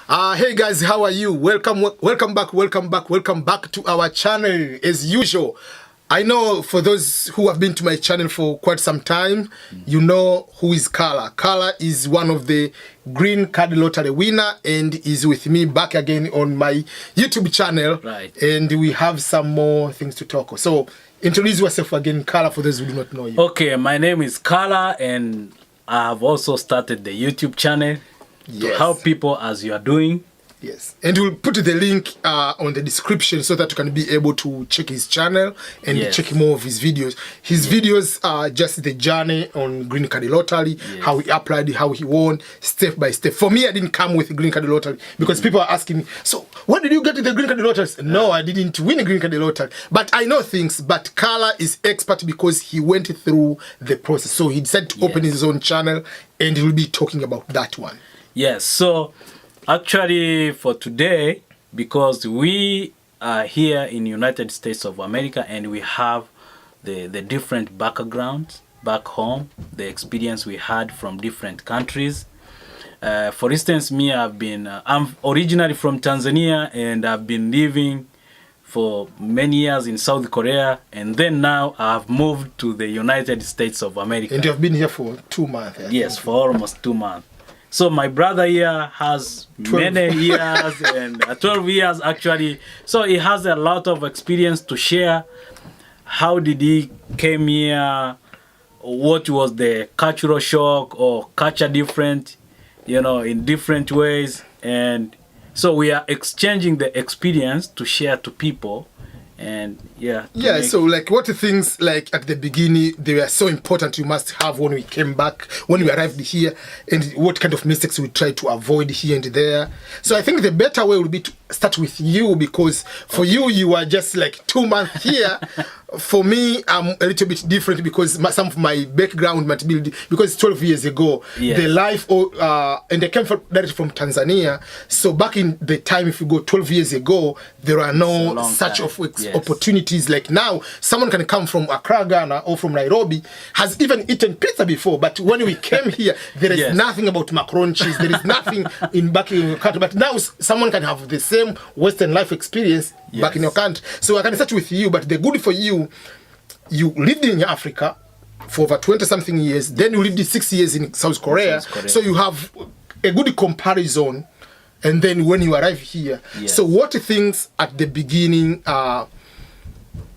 Hey guys, how are you? Welcome back to our channel as usual. I know for those who have been to my channel for quite some time, you know who is Carla. Carla is one of the green card lottery winner and is with me back again on my YouTube channel. Right. And we have some more things to talk about. So introduce yourself again, Carla, for those who do not know you. Okay, my name is Carla and I have also started the YouTube channel to help people as you are doing. Yes, and we'll put the link on the description so that you can be able to check his channel and check more of his videos. His videos are just the journey on Green Card Lottery, how he applied, how he won, step by step. For me, I didn't come with Green Card Lottery because people are asking me, so what did you get in the Green Card Lottery? No, I didn't win a Green Card Lottery, but I know things. But Carla is expert because he went through the process. So he decided to open his own channel and he will be talking about that one. Yes, so actually for today, because we are here in United States of America and we have the different backgrounds back home, the experience we had from different countries. For instance, me, I'm originally from Tanzania and I've been living for many years in South Korea, and then now I've moved to the United States of America. And you have been here for 2 months. Yes, for almost 2 months. So my brother here has 12. many years and 12 years actually. So he has a lot of experience to share. How did he came here? What was the cultural shock or culture different, in different ways? And so we are exchanging the experience to share to people. And so like what things like at the beginning they were so important you must have when we came back, when we arrived here, and what kind of mistakes we try to avoid here and there. So I think the better way would be to start with you, because for you are just like 2 months here. For me, I'm a little bit different because some of my background might be, because 12 years ago, the life, and I came directly from Tanzania. So back in the time, if you go 12 years ago, there are no such opportunities like now. Someone can come from Accra, Ghana, or from Nairobi, has even eaten pizza before. But when we came here, there is nothing about macaroni cheese. There is nothing back in your country. But now someone can have the same Western life experience back in your country. So I can start with you, but the good for you lived in Africa for over 20-something years, then you lived 6 years in South Korea, so you have a good comparison, and then when you arrive here, so what things at the beginning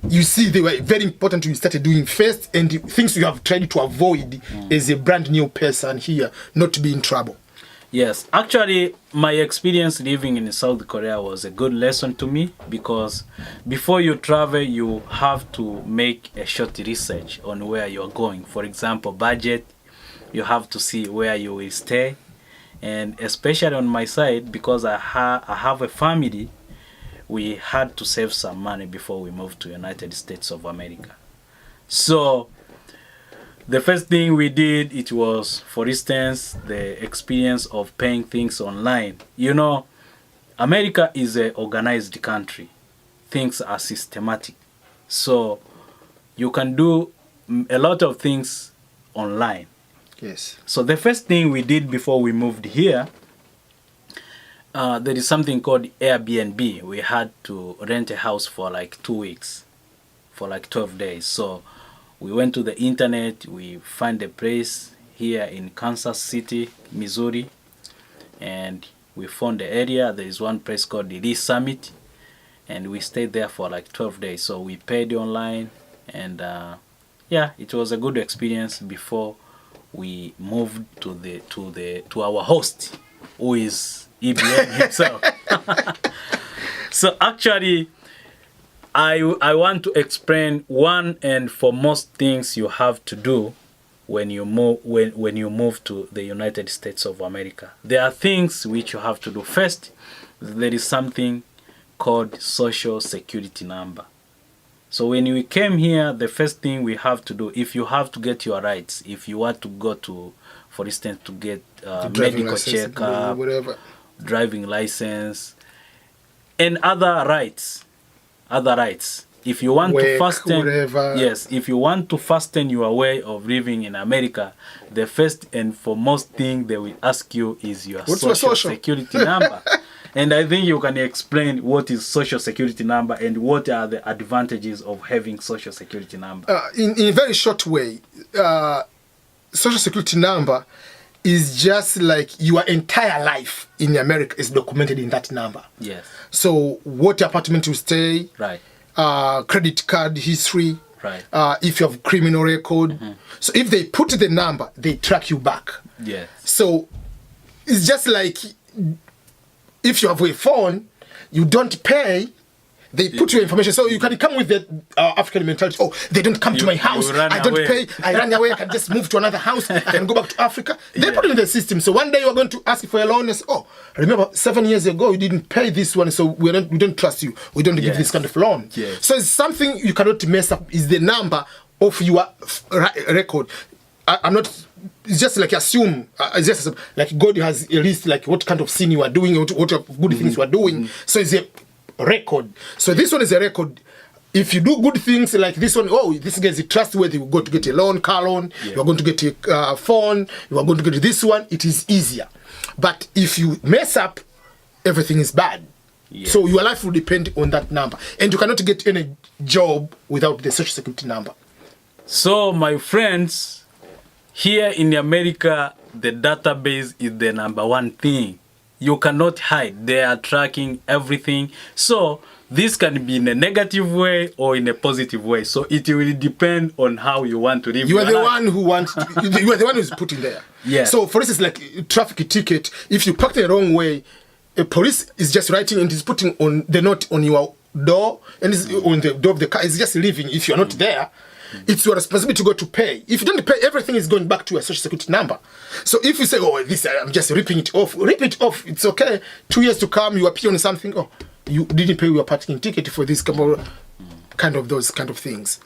you see they were very important you started doing first, and things you have tried to avoid as a brand new person here, not to be in trouble? Yes, actually, my experience living in South Korea was a good lesson to me, because before you travel, you have to make a short research on where you're going. For example, budget, you have to see where you will stay. And especially on my side, because I have a family, we had to save some money before we moved to United States of America. So the first thing we did, it was, for instance, the experience of paying things online. America is an organized country. Things are systematic. So you can do a lot of things online. Yes. So the first thing we did before we moved here, there is something called Airbnb. We had to rent a house for like 2 weeks, for like 12 days. So we went to the internet, we found a place here in Kansas City, Missouri, and we found the area. There is one place called the Lee Summit, and we stayed there for like 12 days. So we paid online, and it was a good experience before we moved to our host, who is EBN himself. So actually, I want to explain one and foremost things you have to do when you move to the United States of America. There are things which you have to do. First, there is something called Social Security number. So when we came here, the first thing we have to do, if you have to get your rights, if you want to go to, for instance, to get medical checkup, driving license, and other rights. If you want to fasten, if you want to fasten your way of living in America, the first and foremost thing they will ask you is your social security number. And I think you can explain what is social security number and what are the advantages of having social security number. In a very short way, social security number is just like your entire life in America is documented in that number. Yes. So what apartment you stay, Right. Credit card history, Right. If you have criminal record. So if they put the number, they track you back. Yes. So it's just like if you have a phone, you don't pay, they put your information. So you can come with the African mentality. Oh, they don't come to my house. I don't pay. I run away. I can just move to another house. I can go back to Africa. They put it in the system. So one day you are going to ask for a loan and say, oh, remember 7 years ago you didn't pay this one, so we don't trust you. We don't give this kind of loan. Yes. So it's something you cannot mess up. Is the number of your record. I'm not. It's just like assume. It's just like God has a list, like what kind of sin you are doing, what good things you are doing. So it's a record. So this one is a record. If you do good things like this one, oh, this guy is trustworthy, you go to get a loan, car loan, you are going to get a phone, you are going to get this one, it is easier. But if you mess up, everything is bad. Yes. So your life will depend on that number. And you cannot get any job without the social security number. So my friends, here in America, the database is the number one thing. You cannot hide. They are tracking everything. So this can be in a negative way or in a positive way. So it will depend on how you want to live. You are the one who wants. You are the one who's put in there. Yeah. So for instance, like traffic ticket, if you park the wrong way, a police is just writing and is putting on the note on your door and it's on the door of the car. It's just leaving. If you are not there, it's your responsibility to go to pay. If you don't pay, everything is going back to your social security number. So if you say, oh, this, I'm just ripping it off, rip it off. It's okay. 2 years to come, you appear on something. Oh, you didn't pay your parking ticket for this kind of those kind of things.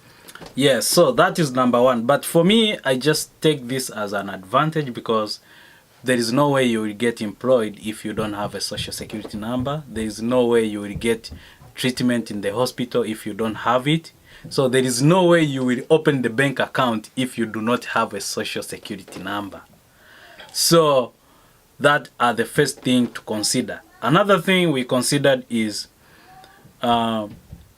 Yes, so that is number one. But for me, I just take this as an advantage because there is no way you will get employed if you don't have a social security number. There is no way you will get treatment in the hospital if you don't have it. So there is no way you will open the bank account if you do not have a social security number. So that are the first thing to consider. Another thing we considered is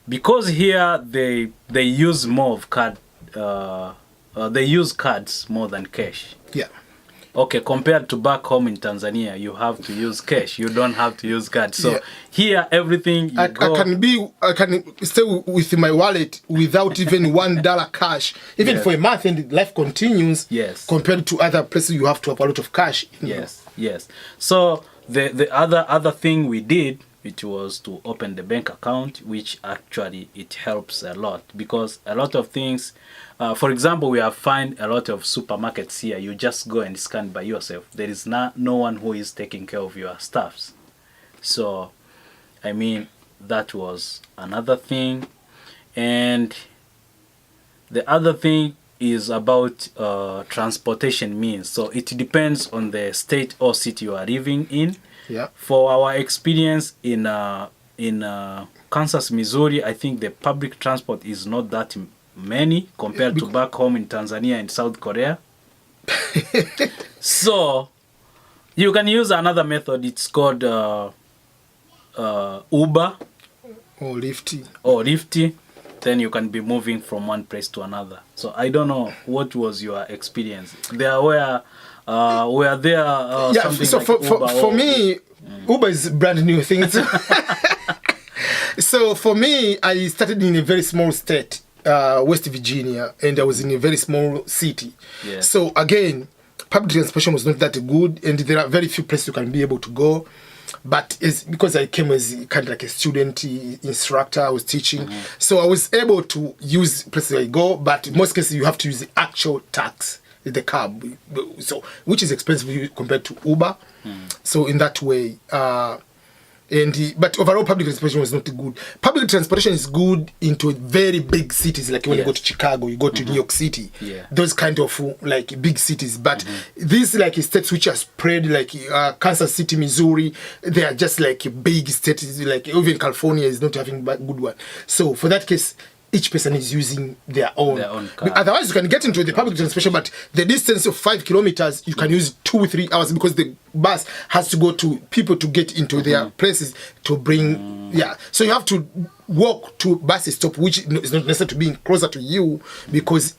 because here they use more of card, they use cards more than cash. Yeah. Okay, compared to back home in Tanzania, you have to use cash. You don't have to use cards. So here, everything I can stay with my wallet without even $1 cash, even for a month, and life continues. Yes. Compared to other places, you have to have a lot of cash. Yes. Yes. So the other thing we did, it was to open the bank account, which actually it helps a lot because a lot of things. For example, we have find a lot of supermarkets here. You just go and scan by yourself. There is no one who is taking care of your stuffs. So, I mean, that was another thing. And the other thing is about transportation means. So it depends on the state or city you are living in. Yeah. For our experience in Kansas, Missouri, I think the public transport is not that many compared to back home in Tanzania and South Korea. So you can use another method. It's called Uber or Lyft. Then you can be moving from one place to another. So I don't know what was your experience. There were there something so like for me, Uber is brand new thing. So for me, I started in a very small state. West Virginia, and I was in a very small city. Yeah. So again, public transportation was not that good, and there are very few places you can be able to go. But it's because I came as kind of like a student instructor, I was teaching, so I was able to use places I go. But in most cases, you have to use the actual tax, the cab, so which is expensive compared to Uber. So in that way. But overall public transportation was not good. Public transportation is good into very big cities, like when you go to Chicago, you go to New York City, those kind of like big cities. But these like states which are spread, like Kansas City, Missouri, they are just like big states. Like even California is not having a good one. So for that case, each person is using their own car. Otherwise, you can get into the public transportation, but the distance of 5 kilometers, you can use 2-3 hours because the bus has to go to people to get into their places to bring. So you have to walk to bus stop, which is not necessary to be closer to you because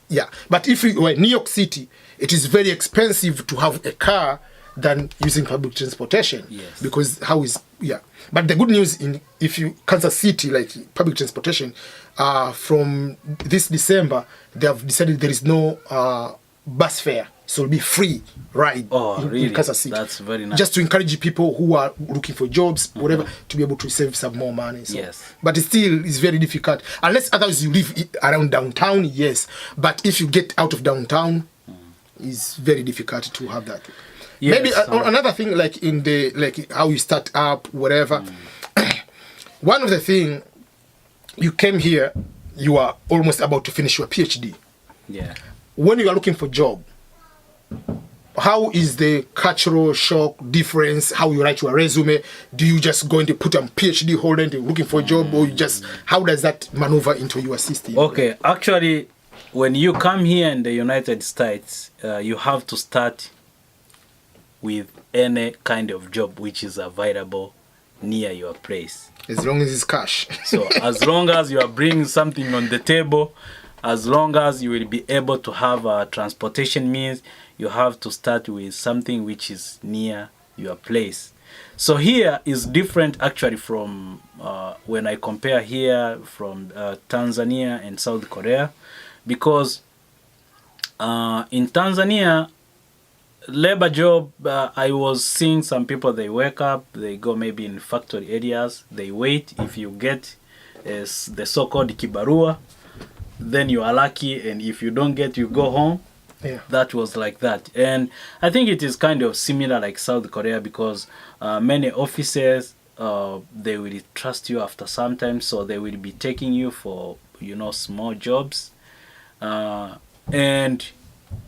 But if you were in New York City, it is very expensive to have a car than using public transportation. Yes. Because But the good news if you Kansas City, like public transportation, from this December they have decided there is no bus fare, so it'll be free ride in Kansas City. That's very nice. Just to encourage people who are looking for jobs, whatever, to be able to save some more money. So. Yes. But it still is very difficult unless otherwise you live around downtown. Yes, but if you get out of downtown, it's very difficult to have that. Yes, maybe another thing, like in the how you start up, whatever. One of the thing, you came here, you are almost about to finish your PhD. Yeah. When you are looking for job, how is the cultural shock difference? How you write your resume? Do you just go and put a PhD holder and looking for a job, or you just how does that maneuver into your system? Okay, actually, when you come here in the United States, you have to start with any kind of job which is available near your place. As long as it's cash. So as long as you are bringing something on the table, as long as you will be able to have a transportation means, you have to start with something which is near your place. So here is different actually from when I compare here from Tanzania and South Korea, because in Tanzania, labor job, I was seeing some people, they wake up, they go maybe in factory areas, they wait. If you get the so-called kibarua, then you are lucky, and if you don't get, you go home. Yeah. That was like that. And I think it is kind of similar like South Korea, because many offices, they will trust you after some time, so they will be taking you for, small jobs. And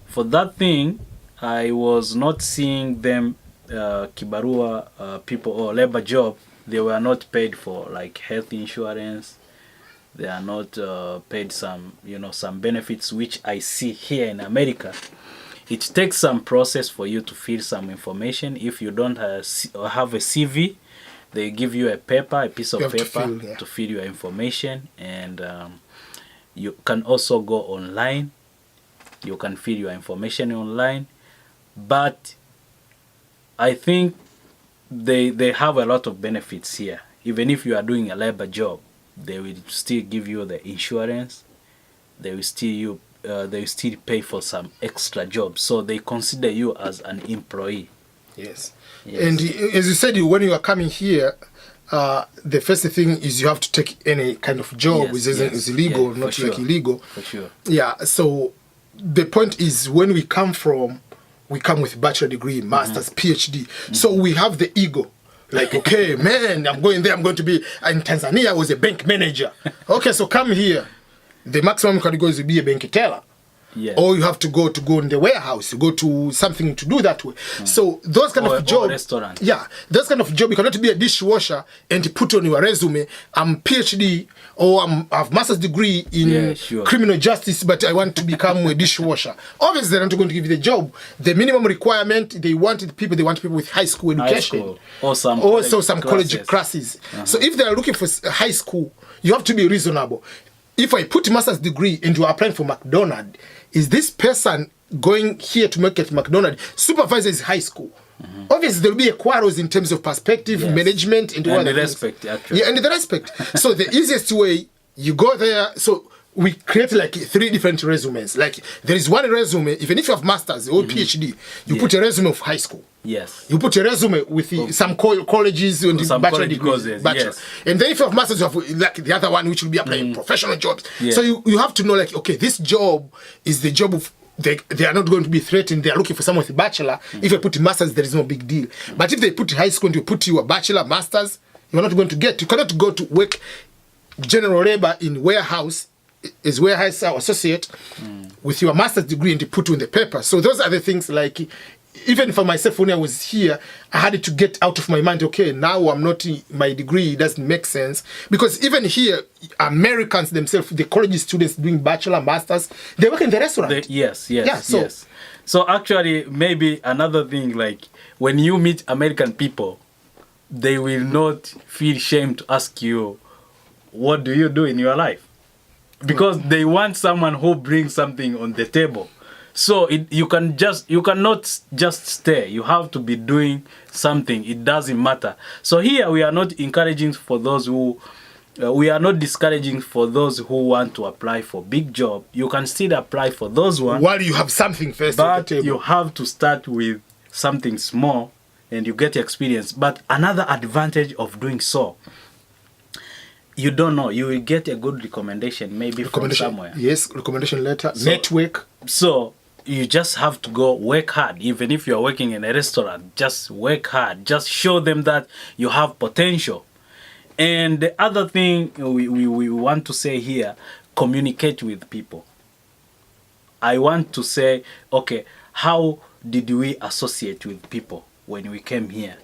for that thing, I was not seeing them kibarua people or labor job. They were not paid for like health insurance. They are not paid some some benefits which I see here in America. It takes some process for you to fill some information. If you don't have a CV, they give you a piece of paper to fill your information, and you can also go online. You can fill your information online. But I think they have a lot of benefits here. Even if you are doing a labor job, they will still give you the insurance. They will still pay for some extra jobs. So they consider you as an employee. Yes. And as you said, when you are coming here, the first thing is you have to take any kind of job which is illegal, not like illegal. For sure. Yeah. So the point is, when we come with bachelor degree, master's, PhD. So we have the ego. Like, okay, man, I'm going there. I'm going to be in Tanzania. I was a bank manager. Okay, so come here. The maximum you can go is to be a bank teller. Yes. Or you have to go in the warehouse. You go to something to do that way. So those kind of job, restaurant. Yeah, those kind of job. You cannot be a dishwasher and put on your resume, I'm PhD or I have master's degree in criminal justice, but I want to become a dishwasher. Obviously, they're not going to give you the job. The minimum requirement, they want people with high school education, or some college classes. So if they are looking for high school, you have to be reasonable. If I put master's degree and you are applying for McDonald's, is this person going here to make it McDonald's? Supervisor is high school. Obviously, there will be a quarrels in terms of perspective, management, and the respect, actually. Yeah, and the respect. So the easiest way, you go there. So we create like 3 different resumes. Like there is one resume, even if you have master's or PhD, you put a resume of high school. Yes. You put a resume with some colleges and bachelor degrees. Yes. And then if you have masters, you have like the other one which will be applying professional jobs. Yeah. So you have to know, like, okay, this job is the job of they are not going to be threatened. They are looking for someone with a bachelor. If you put masters, there is no big deal. But if they put high school and you put your bachelor, masters, you're not going to get. You cannot go to work general labor in warehouse as warehouse associate with your master's degree and you put on the paper. So those are the things, like even for myself, when I was here, I had to get out of my mind, okay, now I'm not, my degree doesn't make sense. Because even here, Americans themselves, the college students doing bachelor, masters, they work in the restaurant. Yes. So actually, maybe another thing, like when you meet American people, they will not feel shame to ask you, what do you do in your life? Because they want someone who brings something on the table. So you cannot just stay. You have to be doing something. It doesn't matter. So here we are not encouraging for those who, we are not discouraging for those who want to apply for big job. You can still apply for those ones. While you have something first on the But table. you have to start with something small and you get experience. But another advantage of doing so, you don't know, you will get a good recommendation maybe from somewhere. Yes, recommendation letter, network. So you just have to go work hard. Even if you're working in a restaurant, just work hard. Just show them that you have potential. And the other thing we want to say here, communicate with people. I want to say, okay, how did we associate with people when we came here?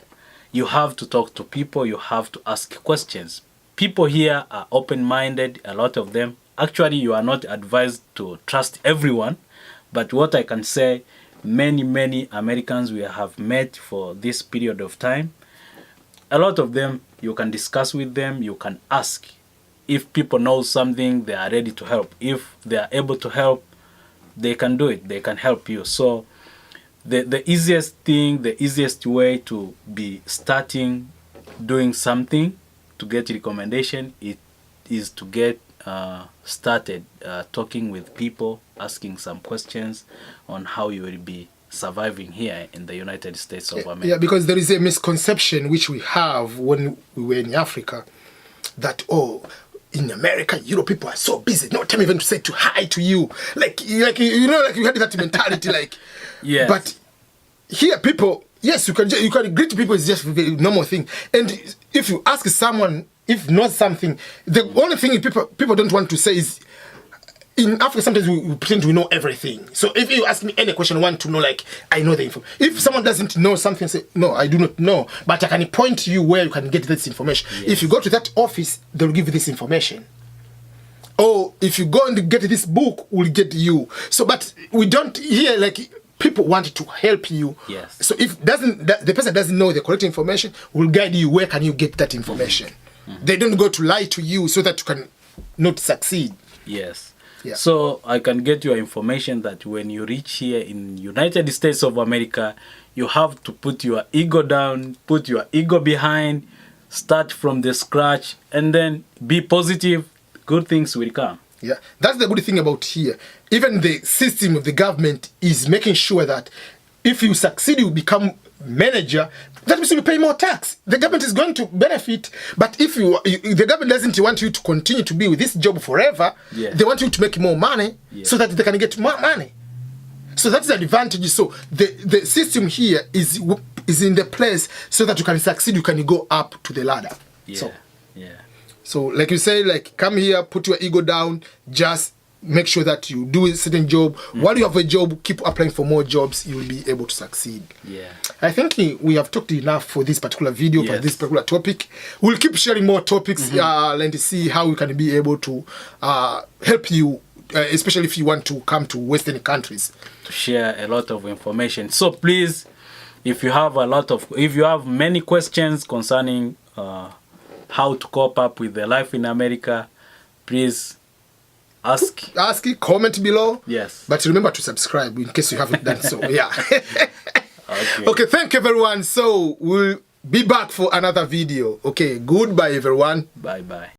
You have to talk to people. You have to ask questions. People here are open-minded, a lot of them. Actually, you are not advised to trust everyone. But what I can say, many Americans we have met for this period of time, a lot of them, you can discuss with them, you can ask. If people know something, they are ready to help. If they are able to help, they can do it, they can help you. So the easiest thing, the easiest way to be starting doing something to get recommendation, it is to get started talking with people, asking some questions on how you will be surviving here in the United States of America. Yeah, because there is a misconception which we have when we were in Africa that, oh, in America, people are so busy, no time even to say to hi to you. Like you had that mentality, like. Yes. But here, people, yes, you can greet people is just a very normal thing. And if you ask someone, if not something, the only thing people don't want to say is, in Africa, sometimes we pretend we know everything. So if you ask me any question, I want to know, like, I know the info. If someone doesn't know something, say, no, I do not know. But I can point you where you can get this information. Yes. If you go to that office, they'll give you this information. Or if you go and get this book, we'll get you. So, but we don't hear, like, people want to help you. Yes. So if the person doesn't know the correct information, we'll guide you where can you get that information. Mm-hmm. They don't go to lie to you so that you can not succeed. Yes. Yeah. So I can get your information that when you reach here in United States of America, you have to put your ego down, put your ego behind, start from the scratch, and then be positive. Good things will come. Yeah, that's the good thing about here. Even the system of the government is making sure that if you succeed, you become manager, that means you pay more tax. The government is going to benefit. But if the government doesn't want you to continue to be with this job forever, yeah, they want you to make more money, yeah, so that they can get more money. So that's the advantage. So the system here is in the place so that you can succeed, you can go up to the ladder. Yeah, So like you say, like, come here, put your ego down, just make sure that you do a certain job. Mm-hmm. While you have a job, keep applying for more jobs, you will be able to succeed. Yeah. I think we have talked enough for this particular video, for this particular topic. We'll keep sharing more topics, and see how we can be able to help you, especially if you want to come to Western countries. To share a lot of information. So please, if you have many questions concerning how to cope up with the life in America, please ask it, comment below. Yes. But remember to subscribe in case you haven't done so. Yeah. Okay. Okay, thank you everyone. So we'll be back for another video. Okay, goodbye everyone. Bye-bye.